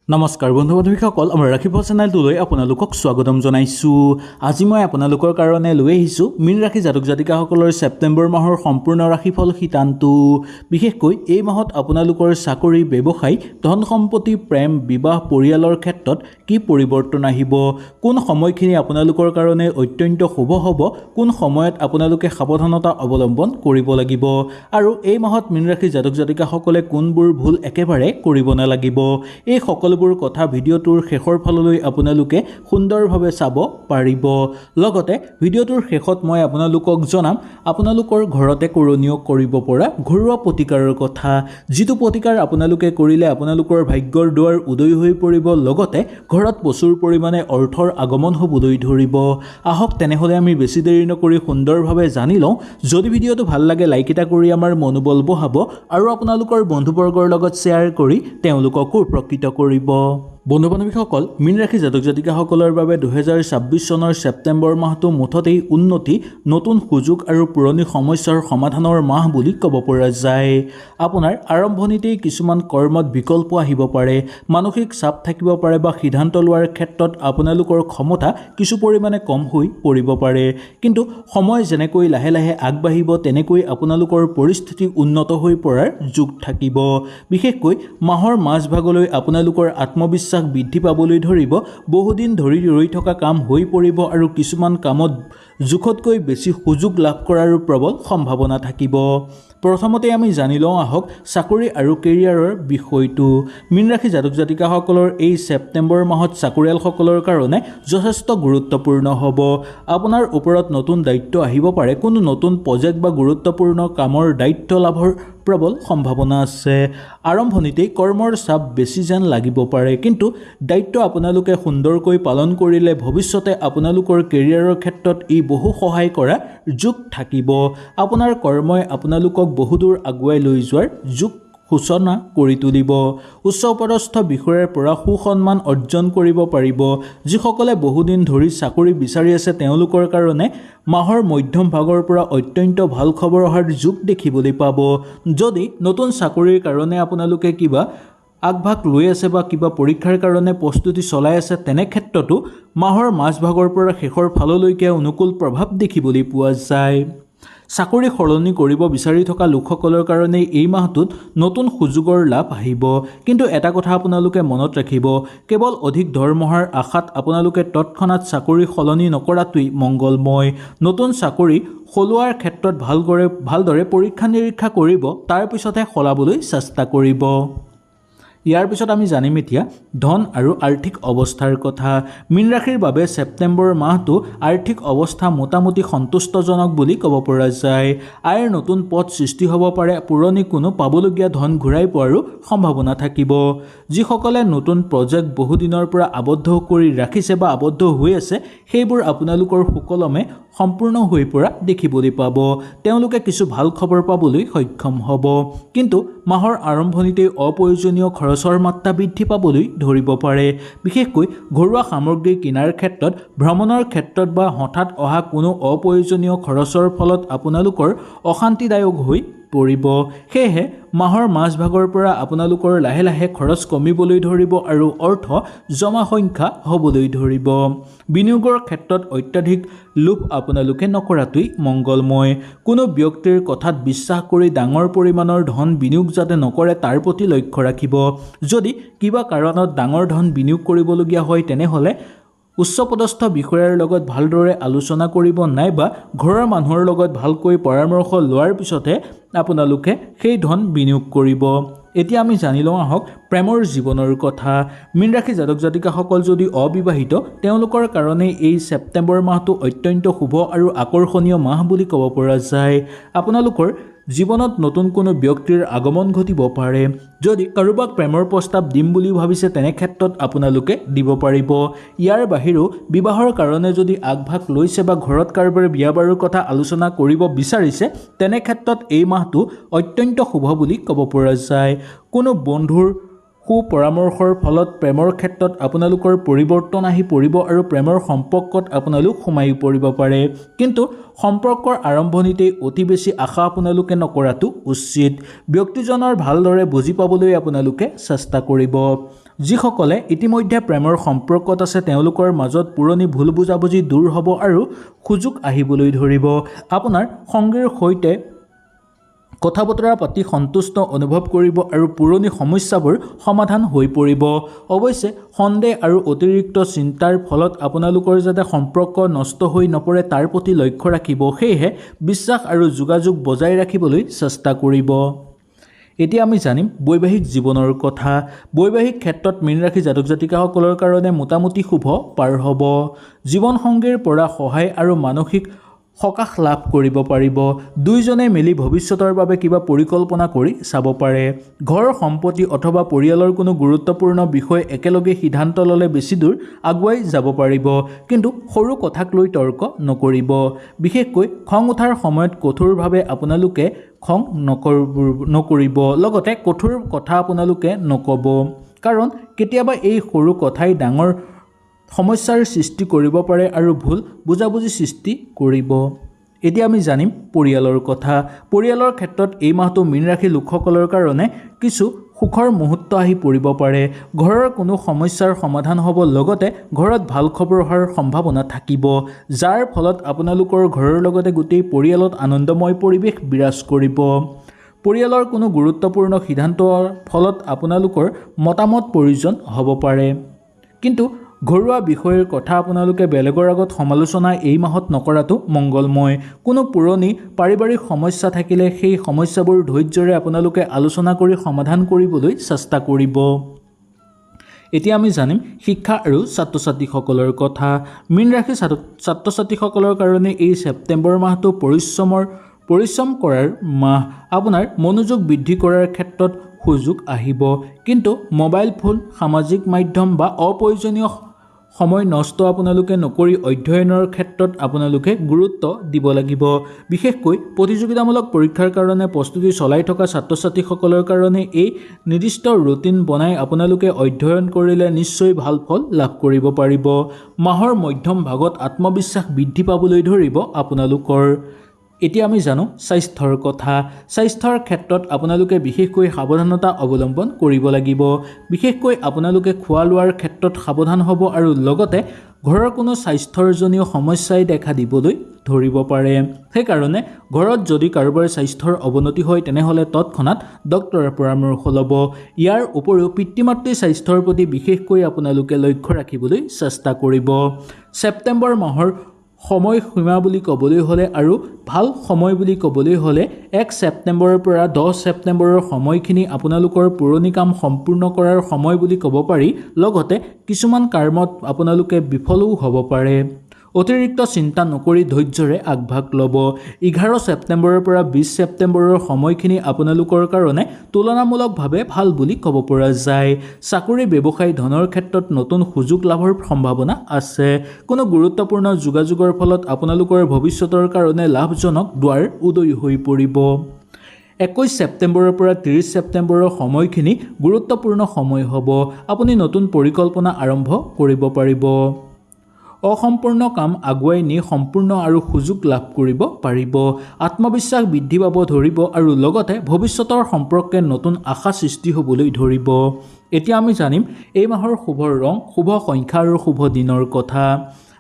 নমস্কাৰ বন্ধু বান্ধৱীসকল, আমাৰ ৰাশিফল চেনেলটোলৈ আপোনালোকক স্বাগতম জনাইছোঁ। আজি মই আপোনালোকৰ কাৰণে লৈ আহিছোঁ মীন ৰাশি জাতক জাতিকাসকলৰ ছেপ্টেম্বৰ মাহৰ সম্পূৰ্ণ ৰাশিফল শিতানটো। বিশেষকৈ এই মাহত আপোনালোকৰ চাকৰি, ব্যৱসায়, ধন সম্পত্তি, প্ৰেম, বিবাহ, পৰিয়ালৰ ক্ষেত্ৰত কি পৰিৱৰ্তন আহিব, কোন সময়খিনি আপোনালোকৰ কাৰণে অত্যন্ত শুভ হ'ব, কোন সময়ত আপোনালোকে সাৱধানতা অৱলম্বন কৰিব লাগিব, আৰু এই মাহত মীন ৰাশি জাতক জাতিকাসকলে কোনবোৰ ভুল একেবাৰে কৰিব নালাগিব, এই সকলো কথা ভিডিঅ'টোৰ শেষৰ ফাললৈ আপোনালোকে সুন্দৰভাৱে চাব পাৰিব। লগতে ভিডিঅ'টোৰ শেষত মই আপোনালোকক জনাম আপোনালোকৰ ঘৰতে কৰণীয় কৰিব পৰা ঘৰুৱা প্ৰতিকাৰৰ কথা, যিটো প্ৰতিকাৰ আপোনালোকে কৰিলে আপোনালোকৰ ভাগ্যৰ দুৱাৰ উদয় হৈ পৰিব, লগতে ঘৰত প্ৰচুৰ পৰিমাণে অৰ্থৰ আগমন হ'বলৈ ধৰিব। আহক তেনেহ'লে আমি বেছি দেৰি নকৰি সুন্দৰভাৱে জানি লওঁ। যদি ভিডিঅ'টো ভাল লাগে লাইক এটা কৰি আমাৰ মনোবল বঢ়াব আৰু আপোনালোকৰ বন্ধুবৰ্গৰ লগত শ্বেয়াৰ কৰি তেওঁলোককো উপকৃত কৰিব। বন্ধু বান্ধৱীসকল, মীন ৰাশি জাতক জাতিকাসকলৰ বাবে 2026 চনৰ ছেপ্টেম্বৰ মাহটো মুঠতেই উন্নতি, নতুন সুযোগ আৰু পুৰণি সমস্যাৰ সমাধানৰ মাহ বুলি ক'ব পৰা যায়। আপোনাৰ আৰম্ভণিতেই কিছুমান কৰ্মত বিকল্প আহিব পাৰে, মানসিক চাপ থাকিব পাৰে বা সিদ্ধান্ত লোৱাৰ ক্ষেত্ৰত আপোনালোকৰ ক্ষমতা কিছু পৰিমাণে কম হৈ পৰিব পাৰে। কিন্তু সময় যেনেকৈ লাহে লাহে আগবাঢ়িব তেনেকৈ আপোনালোকৰ পৰিস্থিতি উন্নত হৈ পৰাৰ যোগ থাকিব। বিশেষকৈ মাহৰ মাজভাগলৈ আপোনালোকৰ আত্মবিশ্বাস বৃদ্ধি পাবলৈ ধৰিব, বহুদিন ধৰি ৰৈ থকা কাম হৈ পৰিব আৰু কিছুমান কামত জোখতকৈ বেছি সুযোগ লাভ কৰাৰো প্ৰবল সম্ভাৱনা থাকিব। প্ৰথমতে আমি জানি লওঁ আহক চাকৰি আৰু কেৰিয়াৰৰ বিষয়টো। মীন ৰাশি জাতক জাতিকাসকলৰ এই ছেপ্টেম্বৰ মাহত চাকৰিয়ালসকলৰ কাৰণে যথেষ্ট গুৰুত্বপূৰ্ণ হ'ব। আপোনাৰ ওপৰত নতুন দায়িত্ব আহিব পাৰে, কোনো নতুন প্ৰজেক্ট বা গুৰুত্বপূৰ্ণ কামৰ দায়িত্ব লাভৰ প্ৰবল সম্ভাৱনা আছে। আৰম্ভণিতেই কৰ্মৰ চাপ বেছি যেন লাগিব পাৰে, কিন্তু দায়িত্ব আপোনালোকে সুন্দৰকৈ পালন কৰিলে ভৱিষ্যতে আপোনালোকৰ কেৰিয়াৰৰ ক্ষেত্ৰত ই বহু সহায় কৰা যোগ থাকিব। আপোনাৰ কৰ্মই আপোনালোকক বহুদূৰ আগুৱাই লৈ যোৱাৰ যোগ সূচনা কৰি তুলিব। উচ্চপদস্থ বিষয়াৰ পৰা সুসন্মান অৰ্জন কৰিব পাৰিব। যিসকলে বহুদিন ধৰি চাকৰি বিচাৰি আছে তেওঁলোকৰ কাৰণে মাহৰ মধ্যম ভাগৰ পৰা অত্যন্ত ভাল খবৰ অহাৰ যোগ দেখিবলৈ পাব। যদি নতুন চাকৰিৰ কাৰণে আপোনালোকে কিবা আগভাগ লৈ আছে বা কিবা পৰীক্ষাৰ কাৰণে প্ৰস্তুতি চলাই আছে, তেনে ক্ষেত্ৰতো মাহৰ মাজভাগৰ পৰা শেষৰ ফাললৈকে অনুকূল প্ৰভাৱ দেখিবলৈ পোৱা যায়। চাকৰি সলনি কৰিব বিচাৰি থকা লোকসকলৰ কাৰণে এই মাহটোত নতুন সুযোগৰ লাভ আহিব। কিন্তু এটা কথা আপোনালোকে মনত ৰাখিব, কেৱল অধিক দৰমহাৰ আশাত আপোনালোকে তৎক্ষণাত চাকৰি সলনি নকৰাটোৱেই মংগলময়। নতুন চাকৰি সলোৱাৰ ক্ষেত্ৰত ভালদৰে পৰীক্ষা নিৰীক্ষা কৰিব, তাৰ পিছতহে সলাবলৈ চেষ্টা কৰিব। ইয়াৰ পিছত আমি জানিম এতিয়া ধন আৰু আৰ্থিক অৱস্থাৰ কথা। মীন ৰাশিৰ বাবে ছেপ্টেম্বৰ মাহটো আৰ্থিক অৱস্থা মোটামুটি সন্তুষ্টজনক বুলি ক'ব পৰা যায়। আয়ৰ নতুন পথ সৃষ্টি হ'ব পাৰে, পুৰণি কোনো পাবলগীয়া ধন ঘূৰাই পোৱাৰো সম্ভাৱনা থাকিব। যিসকলে নতুন প্ৰজেক্ট বহুদিনৰ পৰা আবদ্ধ কৰি ৰাখিছে বা আবদ্ধ হৈ আছে, সেইবোৰ আপোনালোকৰ সুকলমে সম্পূৰ্ণ হৈ পৰা দেখিবলৈ পাব। তেওঁলোকে কিছু ভাল খবৰ পাবলৈ সক্ষম হ'ব। কিন্তু মাহৰ আৰম্ভণিতেই অপ্ৰয়োজনীয় খৰচৰ মাত্ৰা বৃদ্ধি পাবলৈ ধৰিব পাৰে। বিশেষকৈ ঘৰুৱা সামগ্ৰী কিনাৰ ক্ষেত্ৰত, ভ্ৰমণৰ ক্ষেত্ৰত বা হঠাৎ অহা কোনো অপ্ৰয়োজনীয় খৰচৰ ফলত আপোনালোকৰ অশান্তিদায়ক হৈ পৰিব। সেয়েহে মাহৰ মাজভাগৰ পৰা আপোনালোকৰ লাহে লাহে খৰচ কমিবলৈ ধৰিব আৰু অৰ্থ জমা সংখ্যা হ'বলৈ ধৰিব। বিনিয়োগৰ ক্ষেত্ৰত অত্যাধিক লোভ আপোনালোকে নকৰাটোৱেই মংগলময়। কোনো ব্যক্তিৰ কথাত বিশ্বাস কৰি ডাঙৰ পৰিমাণৰ ধন বিনিয়োগ যাতে নকৰে তাৰ প্ৰতি লক্ষ্য ৰাখিব। যদি কিবা কাৰণত ডাঙৰ ধন বিনিয়োগ কৰিবলগীয়া হয় তেনেহ'লে উচ্চপদস্থ বিষয়াৰ লগত ভালদৰে আলোচনা কৰিব, নাইবা ঘৰৰ মানুহৰ লগত ভালকৈ পৰামৰ্শ লোৱাৰ পিছতহে আপোনালোকে সেই ধন বিনিয়োগ কৰিব। এতিয়া আমি জানি লওঁ আহক প্ৰেমৰ জীৱনৰ কথা। মীন ৰাশি জাতক জাতিকাসকল যদি অবিবাহিত, তেওঁলোকৰ কাৰণে এই ছেপ্টেম্বৰ মাহটো অত্যন্ত শুভ আৰু আকৰ্ষণীয় মাহ বুলি ক'ব পৰা যায়। আপোনালোকৰ জীৱনত নতুন কোনো ব্যক্তিৰ আগমন ঘটিব পাৰে। যদি কাৰোবাক প্ৰেমৰ প্ৰস্তাৱ দিম বুলি ভাবিছে তেনে ক্ষেত্ৰত আপোনালোকে দিব পাৰিব। ইয়াৰ বাহিৰেও বিবাহৰ কাৰণে যদি আগভাগ লৈছে বা ঘৰত কাৰোবাৰ বিয়া বাৰুৰ কথা আলোচনা কৰিব বিচাৰিছে, তেনে ক্ষেত্ৰত এই মাহটো অত্যন্ত শুভ বুলি ক'ব পৰা যায়। কোনো বন্ধুৰ সুপৰামৰ্শৰ ফলত প্ৰেমৰ ক্ষেত্ৰত আপোনালোকৰ পৰিৱৰ্তন আহি পৰিব আৰু প্ৰেমৰ সম্পৰ্কত আপোনালোক সোমাই পৰিব পাৰে। কিন্তু সম্পৰ্কৰ আৰম্ভণিতেই অতি বেছি আশা আপোনালোকে নকৰাটো উচিত। ব্যক্তিজনৰ ভালদৰে বুজি পাবলৈ আপোনালোকে চেষ্টা কৰিব। যিসকলে ইতিমধ্যে প্ৰেমৰ সম্পৰ্কত আছে তেওঁলোকৰ মাজত পুৰণি ভুল বুজাবুজি দূৰ হ'ব আৰু সুযোগ আহিবলৈ ধৰিব। আপোনাৰ সংগীৰ সৈতে কথা বতৰা পাতি সন্তুষ্ট অনুভৱ কৰিব আৰু পুৰণি সমস্যাবোৰ সমাধান হৈ পৰিব। অৱশ্যে সন্দেহ আৰু অতিৰিক্ত চিন্তাৰ ফলত আপোনালোকৰ যাতে সম্পৰ্ক নষ্ট হৈ নপৰে তাৰ প্ৰতি লক্ষ্য ৰাখিব। সেয়েহে বিশ্বাস আৰু যোগাযোগ বজাই ৰাখিবলৈ চেষ্টা কৰিব। এতিয়া আমি জানিম বৈবাহিক জীৱনৰ কথা। বৈবাহিক ক্ষেত্ৰত মীন ৰাশি জাতক জাতিকাসকলৰ কাৰণে মোটামুটি শুভ পাৰ হ'ব। জীৱনসংগীৰ পৰা সহায় আৰু মানসিক সকাহ লাভ কৰিব পাৰিব। দুয়োজনে মিলি ভৱিষ্যতৰ বাবে কিবা পৰিকল্পনা কৰি চাব পাৰে। ঘৰ সম্পত্তি অথবা পৰিয়ালৰ কোনো গুৰুত্বপূৰ্ণ বিষয় একেলগে সিদ্ধান্ত ল'লে বেছি দূৰ আগুৱাই যাব পাৰিব। কিন্তু সৰু কথাক লৈ তৰ্ক নকৰিব। বিশেষকৈ খং উঠাৰ সময়ত কঠোৰভাৱে আপোনালোকে খং নকৰিব। লগতে কঠোৰ কথা আপোনালোকে নক'ব, কাৰণ কেতিয়াবা এই সৰু কথাই ডাঙৰ সমস্যাৰ সৃষ্টি কৰিব পাৰে আৰু ভুল বুজাবুজি সৃষ্টি কৰিব। এতিয়া আমি জানিম পৰিয়ালৰ কথা। পৰিয়ালৰ ক্ষেত্ৰত এই মাহটো মীন ৰাশি লোকসকলৰ কাৰণে কিছু সুখৰ মুহূৰ্ত আহি পৰিব পাৰে। ঘৰৰ কোনো সমস্যাৰ সমাধান হ'ব, লগতে ঘৰত ভাল খবৰ অহাৰ সম্ভাৱনা থাকিব, যাৰ ফলত আপোনালোকৰ ঘৰৰ লগতে গোটেই পৰিয়ালত আনন্দময় পৰিৱেশ বিৰাজ কৰিব। পৰিয়ালৰ কোনো গুৰুত্বপূৰ্ণ সিদ্ধান্তৰ ফলত আপোনালোকৰ মতামত প্ৰয়োজন হ'ব পাৰে, কিন্তু ঘৰুৱা বিষয়ৰ কথা আপোনালোকে বেলেগৰ আগত সমালোচনা এই মাহত নকৰাটো মংগলময়। কোনো পুৰণি পাৰিবাৰিক সমস্যা থাকিলে সেই সমস্যাবোৰ ধৈৰ্য্যৰে আপোনালোকে আলোচনা কৰি সমাধান কৰিবলৈ চেষ্টা কৰিব। এতিয়া আমি জানিম শিক্ষা আৰু ছাত্ৰ ছাত্ৰীসকলৰ কথা। মীন ৰাশি ছাত্ৰ ছাত্ৰীসকলৰ কাৰণে এই ছেপ্টেম্বৰ মাহটো পৰিশ্ৰম কৰাৰ মাহ। আপোনাৰ মনোযোগ বৃদ্ধি কৰাৰ ক্ষেত্ৰত সুযোগ আহিব, কিন্তু মোবাইল ফোন, সামাজিক মাধ্যম বা অপ্ৰয়োজনীয় সময় নষ্ট আপোনালোকে নকৰি অধ্যয়নৰ ক্ষেত্ৰত আপোনালোকে গুৰুত্ব দিব লাগিব। বিশেষকৈ প্ৰতিযোগিতামূলক পৰীক্ষাৰ কাৰণে প্ৰস্তুতি চলাই থকা ছাত্ৰ ছাত্ৰীসকলৰ কাৰণে এই নিৰ্দিষ্ট ৰুটিন বনাই আপোনালোকে অধ্যয়ন কৰিলে নিশ্চয় ভাল ফল লাভ কৰিব পাৰিব। মাহৰ মধ্যম ভাগত আত্মবিশ্বাস বৃদ্ধি পাবলৈ ধৰিব আপোনালোকৰ। এতিয়া আমি জানো স্বাস্থ্যৰ কথা। স্বাস্থ্যৰ ক্ষেত্ৰত আপোনালোকে বিশেষকৈ সাৱধানতা অৱলম্বন কৰিব লাগিব। বিশেষকৈ আপোনালোকে খোৱা লোৱাৰ ক্ষেত্ৰত সাৱধান হ'ব আৰু লগতে ঘৰৰ কোনো স্বাস্থ্যজনীয় সমস্যাই দেখা দিবলৈ ধৰিব পাৰে। সেইকাৰণে ঘৰত যদি কাৰোবাৰ স্বাস্থ্যৰ অৱনতি হয় তেনেহ'লে তৎক্ষণাত ডক্তৰৰ পৰামৰ্শ ল'ব। ইয়াৰ উপৰিও পিতৃ মাতৃৰ স্বাস্থ্যৰ প্ৰতি বিশেষকৈ আপোনালোকে লক্ষ্য ৰাখিবলৈ চেষ্টা কৰিব। ছেপ্টেম্বৰ মাহৰ সময়সীমা বুলি ক'বলৈ হ'লে আৰু ভাল সময় বুলি ক'বলৈ হ'লে 1 ছেপ্টেম্বৰৰ পৰা 10 ছেপ্টেম্বৰৰ সময়খিনি আপোনালোকৰ পুৰণি কাম সম্পূৰ্ণ কৰাৰ সময় বুলি ক'ব পাৰি। লগতে কিছুমান কামত আপোনালোকে বিফলো হ'ব পাৰে। অতিৰিক্ত চিন্তা নকৰি ধৈৰ্য্যৰে আগভাগ ল'ব। 11 ছেপ্টেম্বৰৰ পৰা 20 ছেপ্টেম্বৰৰ সময়খিনি আপোনালোকৰ কাৰণে তুলনামূলকভাৱে ভাল বুলি ক'ব পৰা যায়। চাকৰি ব্যৱসায় ধনৰ ক্ষেত্ৰত নতুন সুযোগ লাভৰ সম্ভাৱনা আছে। কোনো গুৰুত্বপূৰ্ণ যোগাযোগৰ ফলত আপোনালোকৰ ভৱিষ্যতৰ কাৰণে লাভজনক দুৱাৰ উদয় হৈ পৰিব। 21 ছেপ্টেম্বৰৰ পৰা 30 ছেপ্টেম্বৰৰ সময়খিনি গুৰুত্বপূৰ্ণ সময় হ'ব। আপুনি নতুন পৰিকল্পনা আৰম্ভ কৰিব পাৰিব। অসম্পূৰ্ণ কাম আগুৱাই নি সম্পূৰ্ণ আৰু সুযোগ লাভ কৰিব পাৰিব। আত্মবিশ্বাস বৃদ্ধি পাব ধৰিব আৰু লগতে ভৱিষ্যতৰ সম্পৰ্কে নতুন আশা সৃষ্টি হ'বলৈ ধৰিব। এতিয়া আমি জানিম এই মাহৰ শুভ ৰং, শুভ সংখ্যা আৰু শুভ দিনৰ কথা।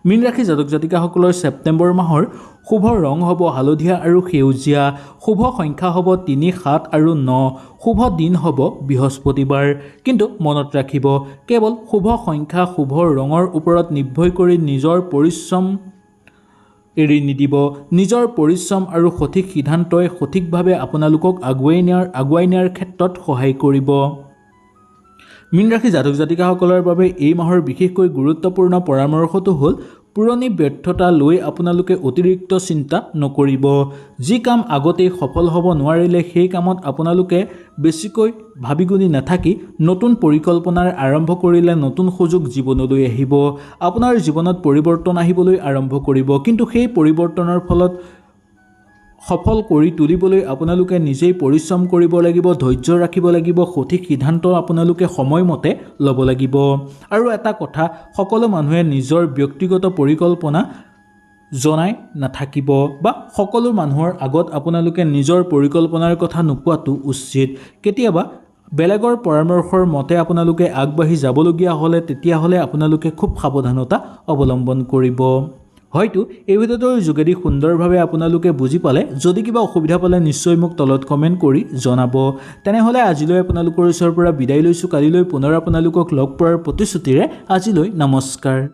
মীন ৰাশি জাতক জাতিকাসকলৰ ছেপ্টেম্বৰ মাহৰ শুভ ৰং হ'ব হালধীয়া আৰু সেউজীয়া। শুভ সংখ্যা হ'ব 3, 7 আৰু 9। শুভ দিন হ'ব বৃহস্পতিবাৰ। কিন্তু মনত ৰাখিব, কেৱল শুভ সংখ্যা, শুভ ৰঙৰ ওপৰত নিৰ্ভৰ কৰি নিজৰ পৰিশ্ৰম এৰি নিদিব। নিজৰ পৰিশ্ৰম আৰু সঠিক সিদ্ধান্তই সঠিকভাৱে আপোনালোকক আগুৱাই নিয়াৰ ক্ষেত্ৰত সহায় কৰিব। মীন ৰাশি জাতক জাতিকাসকলৰ বাবে এই মাহৰ বিশেষকৈ গুৰুত্বপূৰ্ণ পৰামৰ্শটো হ'ল পুৰণি ব্যৰ্থতা লৈ আপোনালোকে অতিৰিক্ত চিন্তা নকৰিব। যি কাম আগতেই সফল হ'ব নোৱাৰিলে সেই কামত আপোনালোকে বেছিকৈ ভাবিগুনি নাথাকি নতুন পৰিকল্পনাৰ আৰম্ভ কৰিলে নতুন সুযোগ জীৱনলৈ আহিব। আপোনাৰ জীৱনত পৰিৱৰ্তন আহিবলৈ আৰম্ভ কৰিব, কিন্তু সেই পৰিৱৰ্তনৰ ফলত সফল কৰি তুলিবলৈ আপোনালোকে নিজেই পৰিশ্ৰম কৰিব লাগিব, ধৈৰ্য ৰাখিব লাগিব, সঠিক সিদ্ধান্ত আপোনালোকে সময়মতে ল'ব লাগিব। আৰু এটা কথা, সকলো মানুহে নিজৰ ব্যক্তিগত পৰিকল্পনা জনাই নাথাকিব বা সকলো মানুহৰ আগত আপোনালোকে নিজৰ পৰিকল্পনাৰ কথা নোকোৱাটো উচিত। কেতিয়াবা বেলেগৰ পৰামৰ্শৰ মতে আপোনালোকে আগবাঢ়ি যাবলগীয়া হ'লে তেতিয়াহ'লে আপোনালোকে খুব সাৱধানতা অৱলম্বন কৰিব। হয়তো এই ভিডিঅ'টোৰ যোগেদি সুন্দৰভাৱে আপোনালোকে বুজি পালে। যদি কিবা অসুবিধা পালে নিশ্চয় মোক তলত কমেণ্ট কৰি জনাব। তেনেহ'লে আজিলৈ আপোনালোকৰ ওচৰৰ পৰা বিদায় লৈছোঁ। কালিলৈ পুনৰ আপোনালোকক লগ পোৱাৰ প্ৰতিশ্ৰুতিৰে আজিলৈ নমস্কাৰ।